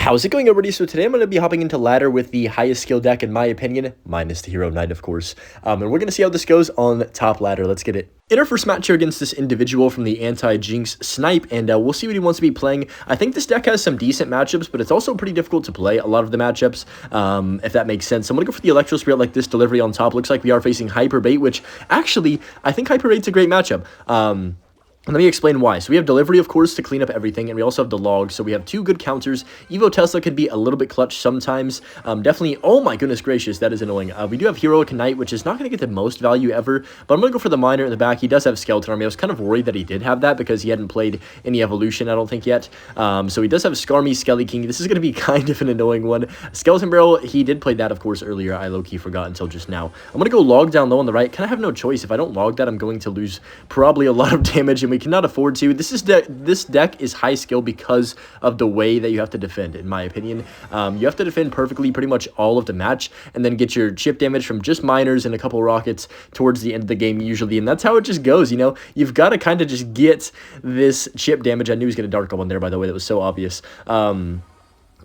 How's it going, everybody? So today I'm going to be hopping into ladder with the highest skill deck, in my opinion, minus the hero knight, of course. And we're going to see how this goes on top ladder. Let's get it. In our first match here against this individual from the anti-jinx snipe, and we'll see what he wants to be playing. I think this deck has some decent matchups, but it's also pretty difficult to play a lot of the matchups, if that makes sense. So I'm going to go for the Electro Spirit like this, delivery on top. Looks like we are facing Hyper Bait, which actually, I think Hyper Bait's a great matchup. Let me explain why. So we have delivery, of course, to clean up everything, and we also have the log, so we have two good counters. Evo Tesla could be a little bit clutch sometimes. Definitely, oh my goodness gracious, that is annoying. We do have Heroic Knight, which is not going to get the most value ever, but I'm going to go for the Miner in the back. He does have Skeleton Army. I was kind of worried that he did have that because he hadn't played any Evolution, I don't think, yet. So he does have Skarmy, Skelly King. This is going to be kind of an annoying one. Skeleton Barrel, he did play that, of course, earlier. I low-key forgot until just now. I'm going to go log down low on the right. Kind of have no choice. If I don't log that, I'm going to lose probably a lot of damage, and we cannot afford to. This deck is high skill because of the way that you have to defend, in my opinion. You have to defend perfectly pretty much all of the match, and then get your chip damage from just miners and a couple rockets towards the end of the game usually, and that's how it just goes, you know? You've got to kind of just get this chip damage. I knew he was going to Dark One there, by the way. That was so obvious.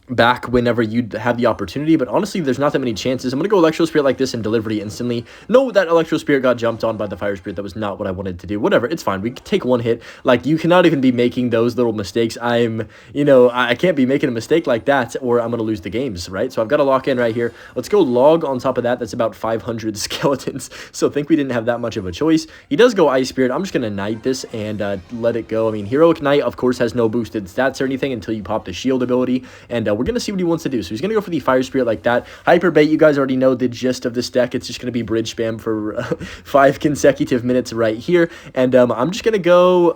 Back whenever you have the opportunity, but honestly, there's not that many chances. I'm going to go Electro Spirit like this and delivery instantly. No, that Electro Spirit got jumped on by the Fire Spirit. That was not what I wanted to do. Whatever, it's fine. We can take one hit. Like, you cannot even be making those little mistakes. I can't be making a mistake like that, or I'm going to lose the games, right? So I've got to lock in right here. Let's go log on top of that. That's about 500 skeletons, so I think we didn't have that much of a choice. He does go Ice Spirit. I'm just going to Knight this and let it go. I mean, Heroic Knight, of course, has no boosted stats or anything until you pop the shield ability, and we're going to see what he wants to do. So he's going to go for the Fire Spirit like that. Hyper Bait, you guys already know the gist of this deck. It's just going to be bridge spam for 5 consecutive minutes right here. And I'm just going to go,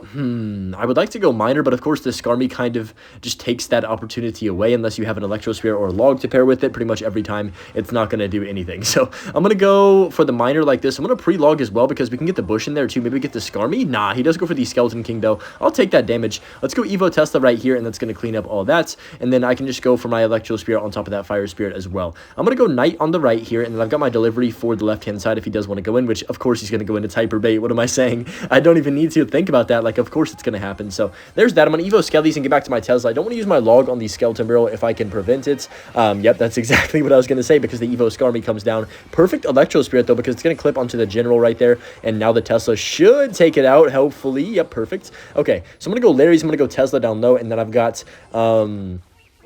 I would like to go Miner, but of course the Skarmy kind of just takes that opportunity away unless you have an Electro Spirit or a log to pair with it. Pretty much every time it's not going to do anything. So I'm going to go for the Miner like this. I'm going to pre-log as well because we can get the bush in there too. Maybe get the Skarmy. Nah, he does go for the Skeleton King though. I'll take that damage. Let's go Evo Tesla right here, and that's going to clean up all that. And then I can just go for my Electro Spirit on top of that Fire Spirit as well. I'm going to go Knight on the right here, and then I've got my delivery for the left-hand side if he does want to go in, which of course he's going to go into Hyper Bait. What am I saying? I don't even need to think about that. Like, of course it's going to happen. So there's that. I'm going to Evo Skellies and get back to my Tesla. I don't want to use my log on the Skeleton Barrel if I can prevent it. Yep, that's exactly what I was going to say because the Evo Skarmy comes down. Perfect Electro Spirit, though, because it's going to clip onto the General right there, and now the Tesla should take it out, hopefully. Yep, perfect. Okay, so I'm going to go Larry's. I'm going to go Tesla down low, and then I've got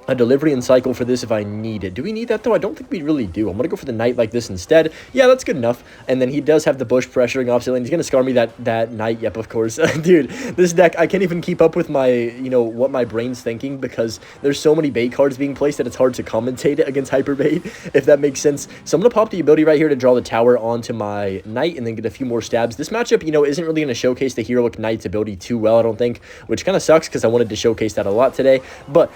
a delivery and cycle for this if I need it. Do we need that, though? I don't think we really do. I'm going to go for the Knight like this instead. Yeah, that's good enough. And then he does have the bush pressuring opposite lane. He's going to scar me that Knight. Yep, of course. Dude, this deck, I can't even keep up with my, what my brain's thinking because there's so many bait cards being placed that it's hard to commentate it against Hyper Bait, if that makes sense. So I'm going to pop the ability right here to draw the tower onto my Knight and then get a few more stabs. This matchup, isn't really going to showcase the Heroic Knight's ability too well, I don't think, which kind of sucks because I wanted to showcase that a lot today. But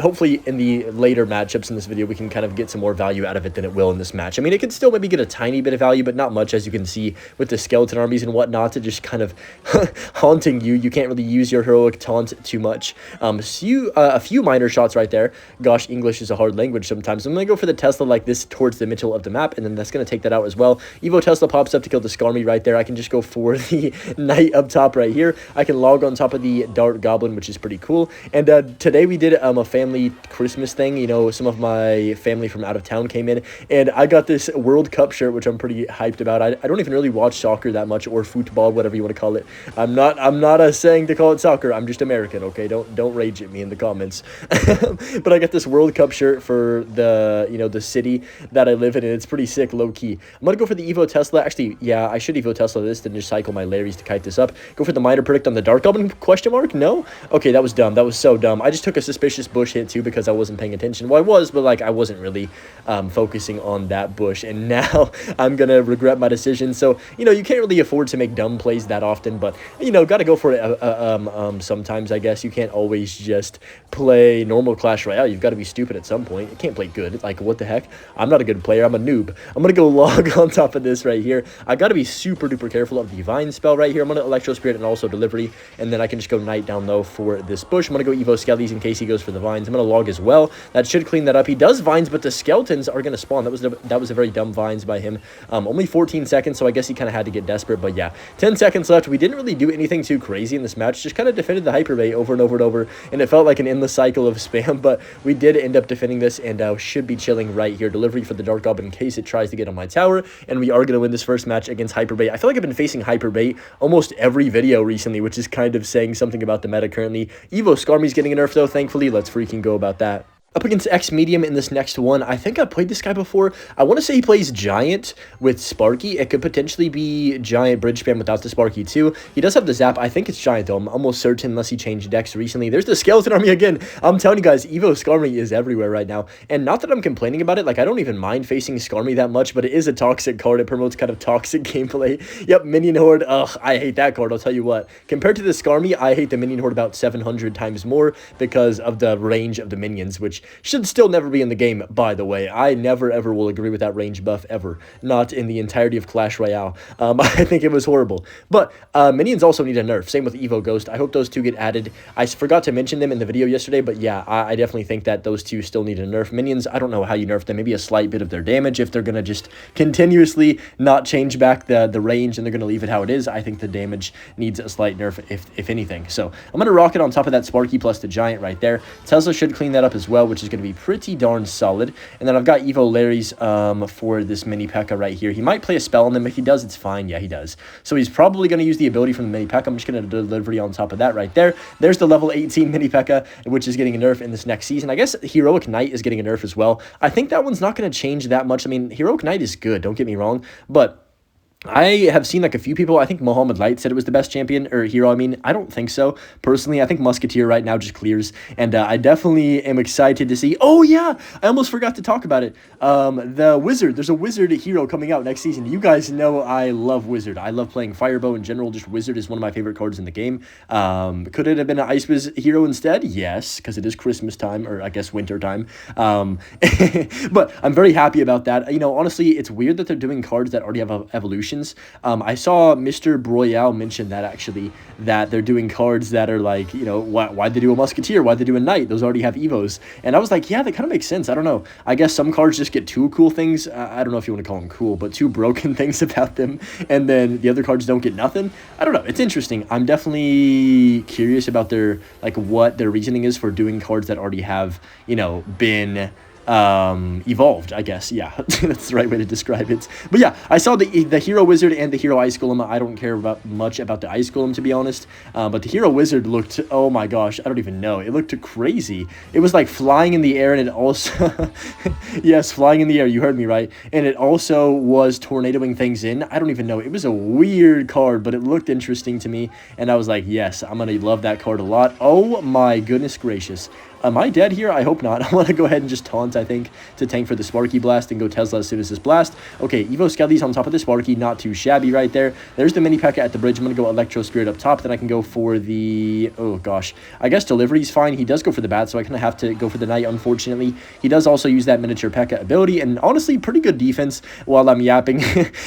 hopefully in the later matchups in this video, we can kind of get some more value out of it than it will in this match. I mean, it could still maybe get a tiny bit of value, but not much, as you can see with the skeleton armies and whatnot, to just kind of haunting you. You can't really use your heroic taunt too much. A few minor shots right there. Gosh, English is a hard language sometimes. I'm going to go for the Tesla like this towards the middle of the map, and then that's going to take that out as well. Evo Tesla pops up to kill the Skarmy right there. I can just go for the Knight up top right here. I can log on top of the Dart Goblin, which is pretty cool. And today we did a family Christmas thing. Some of my family from out of town came in, and I got this World Cup shirt, which I'm pretty hyped about. I don't even really watch soccer that much, or football, whatever you want to call it. I'm not saying to call it soccer. I'm just American, okay? Don't rage at me in the comments. But I got this World Cup shirt for the the city that I live in, and it's pretty sick, low key. I'm gonna go for the Evo Tesla. Actually, yeah, I should Evo Tesla this, then just cycle my Larrys to kite this up. Go for the Miner Predict on the Dark Goblin? Question mark? No? Okay, that was dumb. That was so dumb. I just took a suspicious bush hit too because I wasn't paying attention. Well, I was, but like I wasn't really focusing on that bush, and now I'm gonna regret my decision. So you can't really afford to make dumb plays that often, but gotta go for it sometimes, I guess. You can't always just play normal Clash Royale. You've got to be stupid at some point. You can't play good. Like, what the heck? I'm not a good player. I'm a noob. I'm gonna go log on top of this right here. I gotta be super duper careful of the Divine spell right here. I'm gonna Electro Spirit and also delivery, and then I can just go Knight down low for this bush. I'm gonna go Evo Skellies in case he goes for the vines. I'm going to log as well. That should clean that up. He does vines, but the skeletons are going to spawn. That was a very dumb vines by him. Only 14 seconds, so I guess he kind of had to get desperate. But yeah, 10 seconds left. We didn't really do anything too crazy in this match. Just kind of defended the hyperbait over and over and over, and it felt like an endless cycle of spam, but we did end up defending this, and should be chilling right here. Delivery for the Dark Goblin in case it tries to get on my tower, and we are going to win this first match against hyperbait. I feel like I've been facing hyperbait almost every video recently, which is kind of saying something about the meta currently. Evo Skarmy's getting a nerf though, thankfully. Let's freaking go about that. Up against X Medium in this next one. I think I've played this guy before. I want to say he plays Giant with Sparky. It could potentially be Giant Bridge Spam without the Sparky too. He does have the Zap. I think it's Giant though. I'm almost certain unless he changed decks recently. There's the Skeleton Army again. I'm telling you guys, Evo Skarmy is everywhere right now. And not that I'm complaining about it. Like, I don't even mind facing Skarmy that much, but it is a toxic card. It promotes kind of toxic gameplay. Yep, Minion Horde. Ugh, I hate that card. I'll tell you what. Compared to the Skarmy, I hate the Minion Horde about 700 times more because of the range of the minions, which should still never be in the game, by the way. I never, ever will agree with that range buff, ever. Not in the entirety of Clash Royale. I think it was horrible. But minions also need a nerf. Same with Evo Ghost. I hope those two get added. I forgot to mention them in the video yesterday, but yeah, I definitely think that those two still need a nerf. Minions, I don't know how you nerf them. Maybe a slight bit of their damage if they're going to just continuously not change back the range and they're going to leave it how it is. I think the damage needs a slight nerf, if anything. So I'm going to rock it on top of that Sparky plus the Giant right there. Tesla should clean that up as well, which is going to be pretty darn solid. And then I've got Evo Larry's for this mini P.E.K.K.A. right here. He might play a spell on them. If he does, it's fine. Yeah, he does. So he's probably going to use the ability from the mini P.E.K.K.A. I'm just going to delivery on top of that right there. There's the level 18 mini P.E.K.K.A., which is getting a nerf in this next season. I guess Heroic Knight is getting a nerf as well. I think that one's not going to change that much. I mean, Heroic Knight is good, don't get me wrong, but I have seen like a few people. I think Mohammed Light said it was the best champion or hero. I mean, I don't think so. Personally, I think Musketeer right now just clears. And I definitely am excited to see. Oh, yeah. I almost forgot to talk about it. The Wizard. There's a Wizard hero coming out next season. You guys know I love Wizard. I love playing Firebow in general. Just Wizard is one of my favorite cards in the game. Could it have been an Ice Wiz hero instead? Yes, because it is Christmas time or I guess winter time. But I'm very happy about that. You know, honestly, it's weird that they're doing cards that already have evolution. I saw Mr. Broyale mention that actually, that they're doing cards that are like, you know, why'd they do a Musketeer? Why'd they do a Knight? Those already have Evos. And I was like, yeah, that kind of makes sense. I don't know. I guess some cards just get two cool things. I don't know if you want to call them cool, but two broken things about them. And then the other cards don't get nothing. I don't know. It's interesting. I'm definitely curious about their, like, what their reasoning is for doing cards that already have, you know, been evolved, I guess. Yeah, that's the right way to describe it. But yeah, I saw the Hero Wizard and the Hero Ice Golem. I don't care much about the Ice Golem, to be honest. But the Hero Wizard looked, oh my gosh, I don't even know. It looked crazy. It was like flying in the air, and it also, yes, flying in the air. You heard me right. And it also was tornadoing things in. I don't even know. It was a weird card, but it looked interesting to me. And I was like, yes, I'm going to love that card a lot. Oh my goodness gracious. Am I dead here? I hope not. I want to go ahead and just taunt, I think, to tank for the Sparky Blast and go Tesla as soon as this blast. Okay, Evo Skelly's on top of the Sparky. Not too shabby right there. There's the mini P.E.K.K.A. at the bridge. I'm going to go Electro Spirit up top. Then I can go for the... Oh, gosh. I guess Delivery's fine. He does go for the Bat, so I kind of have to go for the Knight, unfortunately. He does also use that miniature P.E.K.K.A. ability, and honestly, pretty good defense while I'm yapping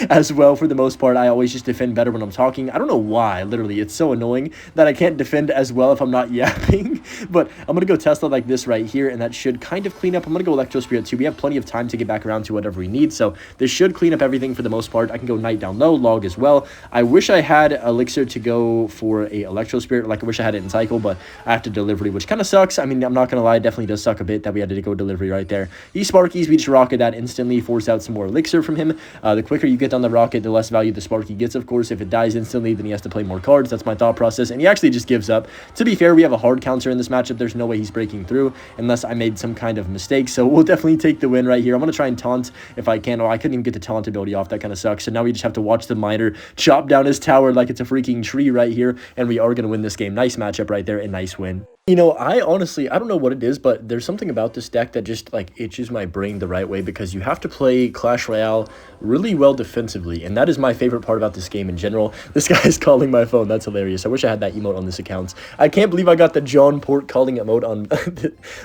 as well for the most part. I always just defend better when I'm talking. I don't know why, literally. It's so annoying that I can't defend as well if I'm not yapping. But I'm going to go Tesla like this right here, and that should kind of clean up. I'm going to go Electro Spirit too. We have plenty of time to get back around to whatever we need, so this should clean up everything for the most part. I can go Knight down low, log as well. I wish I had Elixir to go for a Electro Spirit. Like, I wish I had it in Cycle, but I have to Delivery, which kind of sucks. I mean, I'm not going to lie, it definitely does suck a bit that we had to go Delivery right there. These Sparkies, we just rocket that instantly, force out some more Elixir from him. The quicker you get on the rocket, the less value the Sparky gets, of course. If it dies instantly, then he has to play more cards. That's my thought process, and he actually just gives up. To be fair, we have a hard counter in this matchup. There's no way he's breaking through unless I made some kind of mistake, so we'll definitely take the win right here. I'm going to try and taunt if I can. Oh, I couldn't even get the taunt ability off. That kind of sucks. So now we just have to watch the miner chop down his tower like it's a freaking tree right here, and we are going to win this game. Nice matchup right there, and nice win. You know, I honestly, I don't know what it is, but there's something about this deck that just, like, itches my brain the right way, because you have to play Clash Royale really well defensively, and that is my favorite part about this game in general. This guy's calling my phone. That's hilarious. I wish I had that emote on this account. I can't believe I got the John Pork calling emote on...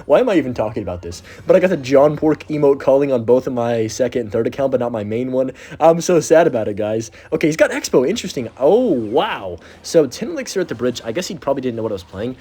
Why am I even talking about this? But I got the John Pork emote calling on both of my second and third account, but not my main one. I'm so sad about it, guys. Okay, he's got Expo. Interesting. Oh, wow. So 10 Elixir at the bridge. I guess he probably didn't know what I was playing.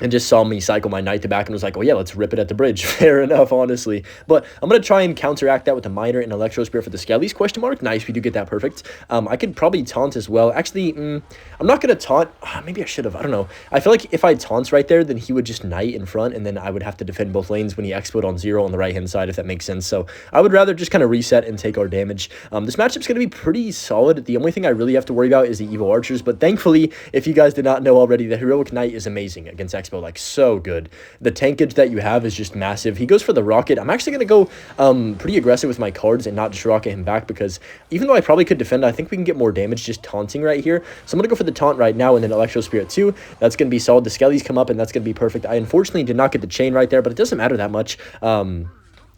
and just saw me cycle my knight to back and was like, oh yeah, let's rip it at the bridge. Fair enough, honestly. But I'm going to try and counteract that with a miner and electro spirit for the skellies, question mark. Nice, we do get that perfect. I could probably taunt as well. Actually, I'm not going to taunt. Maybe I should have. I don't know. I feel like if I taunt right there, then he would just knight in front, and then I would have to defend both lanes when he explode on 0 on the right-hand side, if that makes sense. So I would rather just kind of reset and take our damage. This matchup's going to be pretty solid. The only thing I really have to worry about is the Evo Archers, but thankfully, if you guys did not know already, the Heroic Knight is amazing against Expo, like so good. The tankage that you have is just massive. He goes for the rocket. I'm actually going to go pretty aggressive with my cards and not just rocket him back, because even though I probably could defend, I think we can get more damage just taunting right here. So I'm going to go for the taunt right now and then Electro Spirit 2. That's going to be solid. The Skellies come up and that's going to be perfect. I unfortunately did not get the chain right there, but it doesn't matter that much.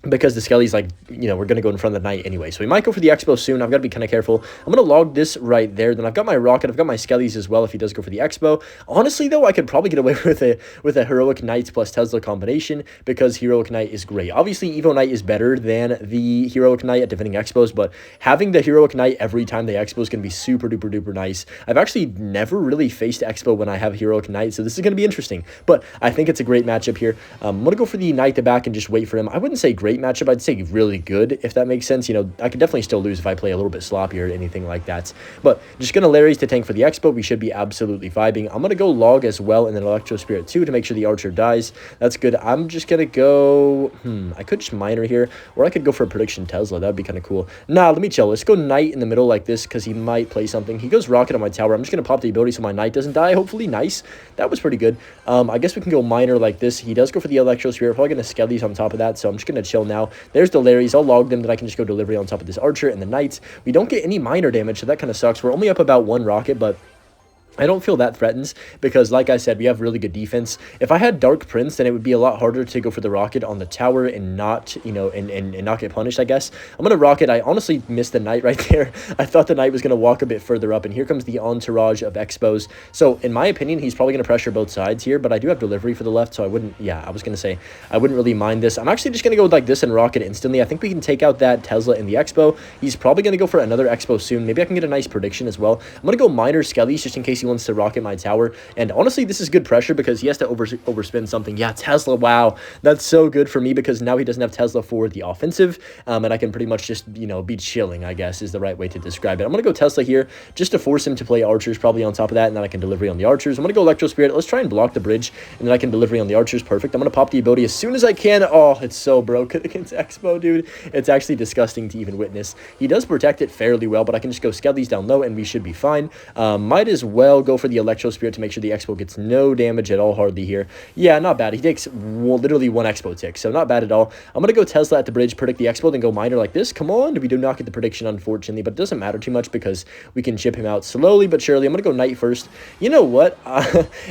Because the Skelly's like, you know, we're going to go in front of the knight anyway. So we might go for the Expo soon. I've got to be kind of careful. I'm going to log this right there. Then I've got my rocket. I've got my Skellies as well if he does go for the Expo. Honestly, though, I could probably get away with a Heroic Knight plus Tesla combination because Heroic Knight is great. Obviously, Evo Knight is better than the Heroic Knight at defending Expos, but having the Heroic Knight every time they Expo is going to be super duper duper nice. I've actually never really faced Expo when I have Heroic Knight, so this is going to be interesting. But I think it's a great matchup here. I'm going to go for the Knight to back and just wait for him. I wouldn't say great matchup. I'd say really good, if that makes sense. You know, I could definitely still lose if I play a little bit sloppy or anything like that. But just going to Larry's to tank for the Expo. We should be absolutely vibing. I'm going to go log as well and then Electro Spirit 2 to make sure the Archer dies. That's good. I'm just going to go... I could just Miner here, or I could go for a Prediction Tesla. That would be kind of cool. Nah, let me chill. Let's go Knight in the middle like this because he might play something. He goes Rocket on my tower. I'm just going to pop the ability so my Knight doesn't die. Hopefully, nice. That was pretty good. I guess we can go Miner like this. He does go for the Electro Spirit. Probably going to Skellies on top of that, so I'm just going to chill now. There's the Larry's. I'll log them, then I can just go delivery on top of this Archer and the Knights. We don't get any minor damage, so that kind of sucks. We're only up about 1 rocket, but I don't feel that threatens because, like I said, we have really good defense. If I had Dark Prince, then it would be a lot harder to go for the rocket on the tower and not, you know, and not get punished, I guess. I'm going to rocket. I honestly missed the Knight right there. I thought the Knight was going to walk a bit further up, and here comes the entourage of Expos. So, in my opinion, he's probably going to pressure both sides here, but I do have delivery for the left, so I wouldn't, yeah, I was going to say, I wouldn't really mind this. I'm actually just going to go like this and rocket instantly. I think we can take out that Tesla in the Expo. He's probably going to go for another Expo soon. Maybe I can get a nice prediction as well. I'm going to go Miner Skellies just in case he wants to rocket my tower, and honestly this is good pressure because he has to overspin something. Yeah, Tesla, wow, that's so good for me because now he doesn't have Tesla for the offensive, and I can pretty much just, you know, be chilling, I guess is the right way to describe it. I'm gonna go Tesla here just to force him to play Archers probably on top of that, and then I can delivery on the Archers. I'm gonna go Electro Spirit. Let's try and block the bridge, and then I can delivery on the Archers. Perfect. I'm gonna pop the ability as soon as I can. Oh, it's so broken against Expo, dude. It's actually disgusting to even witness. He does protect it fairly well, but I can just go Skellies down low and we should be fine. Might as well go for the Electro Spirit to make sure the Expo gets no damage at all hardly here. Yeah, not bad. He takes literally 1 Expo tick, so not bad at all. I'm going to go Tesla at the bridge, predict the Expo, then go Miner like this. Come on. We do not get the prediction, unfortunately, but it doesn't matter too much because we can chip him out slowly but surely. I'm going to go Knight first. You know what?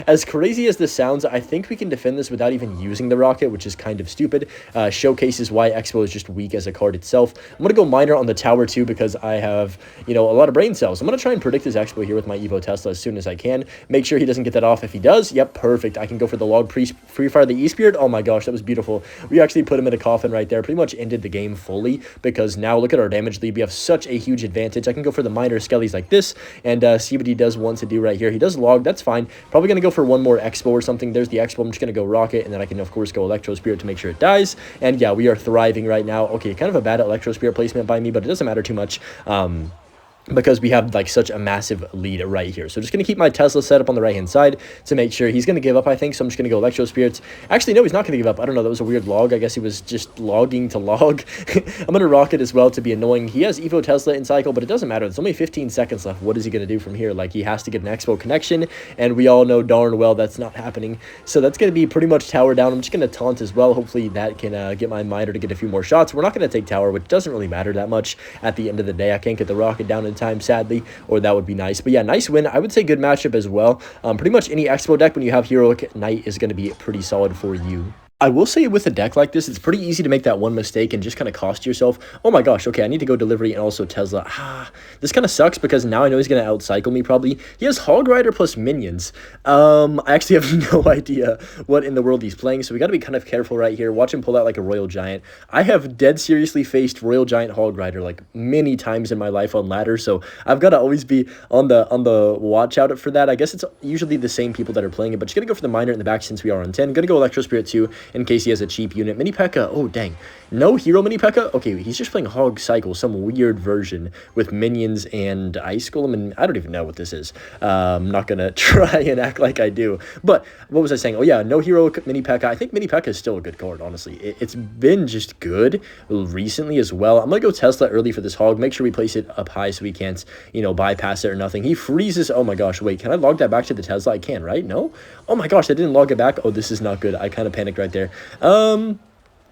As crazy as this sounds, I think we can defend this without even using the rocket, which is kind of stupid. Showcases why Expo is just weak as a card itself. I'm going to go Miner on the tower too because I have, you know, a lot of brain cells. I'm going to try and predict his Expo here with my Evo Tesla as soon as I can. Make sure he doesn't get that off. If he does, yep, perfect. I can go for the log free fire the E-Spirit. Oh my gosh, that was beautiful. We actually put him in a coffin right there. Pretty much ended the game fully because now look at our damage lead. We have such a huge advantage. I can go for the Miner Skellies like this and see what he does want to do right here. He does log. That's fine. Probably going to go for one more Expo or something. There's the Expo. I'm just going to go Rocket, and then I can, of course, go Electro Spirit to make sure it dies. And yeah, we are thriving right now. Okay, kind of a bad Electro Spirit placement by me, but it doesn't matter too much. Because we have like such a massive lead right here. So just going to keep my Tesla set up on the right hand side to make sure he's going to give up, I think. So I'm just going to go Electro Spirits. Actually, no, he's not going to give up. I don't know. That was a weird log. I guess he was just logging to log. I'm going to Rocket as well to be annoying. He has Evo Tesla in cycle, but it doesn't matter. There's only 15 seconds left. What is he going to do from here? Like, he has to get an Expo connection, and we all know darn well that's not happening. So that's going to be pretty much tower down. I'm just going to taunt as well. Hopefully that can get my Miner to get a few more shots. We're not going to take tower, which doesn't really matter that much at the end of the day. I can't get the Rocket down in time, sadly, or that would be nice. But yeah, nice win. I would say good matchup as well. Pretty much any Expo deck when you have Heroic Knight is going to be pretty solid for you. I will say with a deck like this, it's pretty easy to make that one mistake and just kind of cost yourself. Oh my gosh, okay, I need to go delivery and also Tesla. This kind of sucks because now I know he's going to outcycle me probably. He has Hog Rider plus minions. I actually have no idea what in the world he's playing, so we got to be kind of careful right here. Watch him pull out like a Royal Giant. I have dead seriously faced Royal Giant Hog Rider like many times in my life on ladder, so I've got to always be on the watch out for that. I guess it's usually the same people that are playing it, but just going to go for the miner in the back since we are on 10. Going to go Electro Spirit 2 in case he has a cheap unit. Mini P.E.K.K.A. Oh, dang. No hero Mini P.E.K.K.A. Okay, he's just playing Hog Cycle, some weird version with minions and Ice Golem, and I don't even know what this is. I'm not going to try and act like I do. But what was I saying? Oh, yeah, no hero Mini P.E.K.K.A. I think Mini P.E.K.K.A. is still a good card, honestly. It's been just good recently as well. I'm going to go Tesla early for this Hog. Make sure we place it up high so we can't, you know, bypass it or nothing. He freezes. Oh, my gosh. Wait, can I log that back to the Tesla? I can, right? No? Oh, my gosh, I didn't log it back. Oh, this is not good. I kind of panicked right there.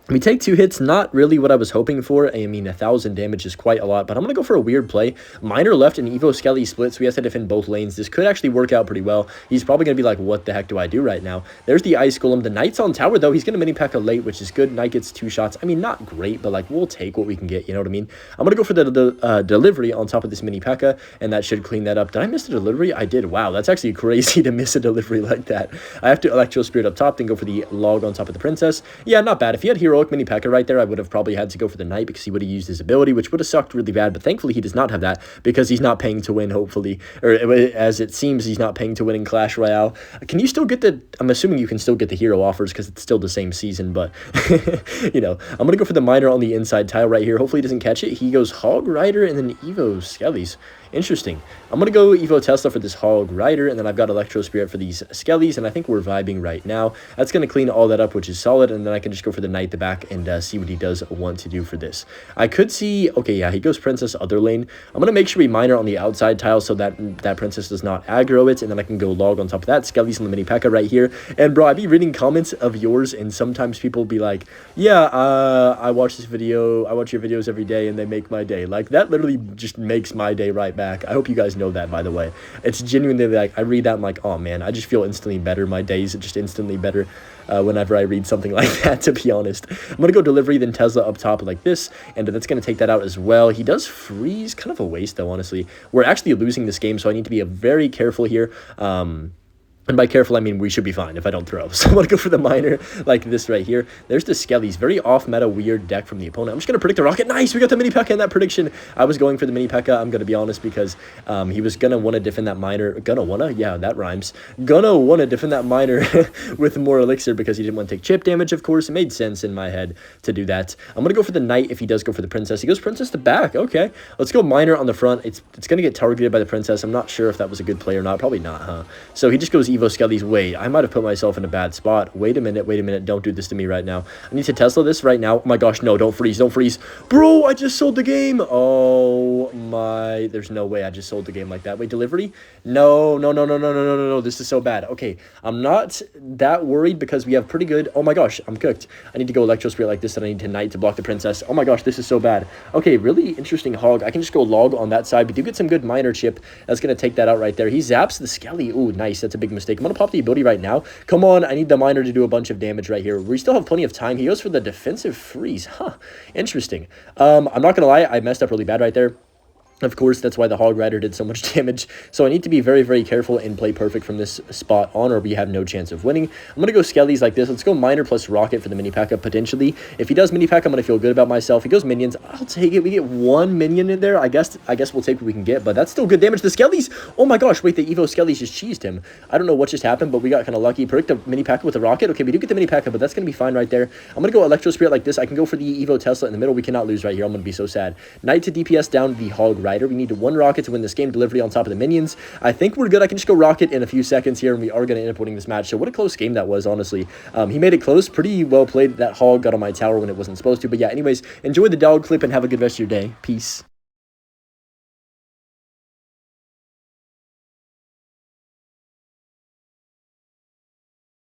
We take 2 hits, not really what I was hoping for. I mean, 1,000 damage is quite a lot, but I'm going to go for a weird play. Miner left and Evo Skelly split, so we have to defend both lanes. This could actually work out pretty well. He's probably going to be like, what the heck do I do right now? There's the Ice Golem. The Knight's on tower, though. He's going to Mini P.E.K.K.A. late, which is good. Knight gets 2 shots. I mean, not great, but like, we'll take what we can get, you know what I mean? I'm going to go for the delivery on top of this Mini P.E.K.K.A., and that should clean that up. Did I miss the delivery? I did. Wow, that's actually crazy to miss a delivery like that. I have to Electro Spirit up top, then go for the log on top of the Princess. Yeah, not bad. If he had Heroic Mini P.E.K.K.A. right there, I would have probably had to go for the Knight because he would have used his ability, which would have sucked really bad, but thankfully he does not have that because he's not paying to win, hopefully, or as it seems, he's not paying to win in Clash Royale. Can you still get the, I'm assuming you can still get the hero offers because it's still the same season, but, you know, I'm going to go for the miner on the inside tile right here. Hopefully he doesn't catch it. He goes Hog Rider and then Evo Skellies. Interesting. I'm going to go Evo Tesla for this Hog Rider, and then I've got Electro Spirit for these Skellies, and I think we're vibing right now. That's going to clean all that up, which is solid, and then I can just go for the Knight the back and see what he does want to do for this. I could see, okay, yeah, he goes Princess other lane. I'm going to make sure we miner on the outside tile so that Princess does not aggro it, and then I can go log on top of that. Skellies and the Mini P.E.K.K.A. right here. And bro, I be reading comments of yours, and sometimes people be like, yeah, I watch this video, I watch your videos every day, and they make my day. Like, that literally just makes my day right back. I hope you guys know that, by the way. It's genuinely like, I read that, I'm like, oh man, I just feel instantly better. My days are just instantly better whenever I read something like that, to be honest. I'm going to go delivery, then Tesla up top like this, and that's going to take that out as well. He does freeze, kind of a waste though, honestly. We're actually losing this game, so I need to be very careful here. And by careful, I mean we should be fine if I don't throw. So I'm going to go for the miner like this right here. There's the Skellies. Very off-meta, weird deck from the opponent. I'm just going to predict the rocket. Nice! We got the Mini P.E.K.K.A. in that prediction. I was going for the Mini P.E.K.K.A., I'm going to be honest, because he was going to want to defend that miner. Gonna wanna? Yeah, that rhymes. Gonna want to defend that miner with more elixir because he didn't want to take chip damage, of course. It made sense in my head to do that. I'm going to go for the Knight if he does go for the Princess. He goes Princess to back. Okay. Let's go miner on the front. It's going to get targeted by the Princess. I'm not sure if that was a good play or not. Probably not, huh? So he just goes Evo Skellies. Wait, I might have put myself in a bad spot. Wait a minute. Don't do this to me right now. I need to Tesla this right now. Oh my gosh, no, don't freeze. Bro, I just sold the game. Oh my, there's no way I just sold the game like that. Wait, delivery? No. This is so bad. Okay, I'm not that worried because we have pretty good, oh my gosh, I'm cooked. I need to go Electro Spirit like this, and I need to Knight to block the Princess. Oh my gosh, this is so bad. Okay, really interesting Hog. I can just go log on that side. We do get some good miner chip. That's going to take that out right there. He zaps the Skelly. Ooh, nice. That's a big mistake. I'm going to pop the ability right now. Come on, I need the miner to do a bunch of damage right here. We still have plenty of time. He goes for the defensive freeze. Huh, interesting. I'm not gonna lie, I messed up really bad right there. Of course, that's why the Hog Rider did so much damage. So I need to be very, very careful and play perfect from this spot on, or we have no chance of winning. I'm going to go Skellies like this. Let's go Miner plus Rocket for the Mini P.E.K.K.A. potentially. If he does Mini P.E.K.K.A., I'm going to feel good about myself. He goes Minions. I'll take it. We get 1 minion in there. I guess we'll take what we can get, but that's still good damage. The Skellies. Oh my gosh. Wait, the Evo Skellies just cheesed him. I don't know what just happened, but we got kind of lucky. Predict the Mini P.E.K.K.A. with a Rocket. Okay, we do get the Mini P.E.K.K.A., but that's going to be fine right there. I'm going to go Electro Spirit like this. I can go for the Evo Tesla in the middle. We cannot lose right here. I'm going to be so sad. Knight to DPS down the Hog Rider. We need 1 Rocket to win this game. Delivery on top of the minions. I think we're good. I can just go Rocket in a few seconds here, and we are going to end up winning this match. So what a close game that was, honestly. He made it close. Pretty well played. That Hog got on my tower when it wasn't supposed to. But yeah, anyways, enjoy the dog clip and have a good rest of your day. Peace.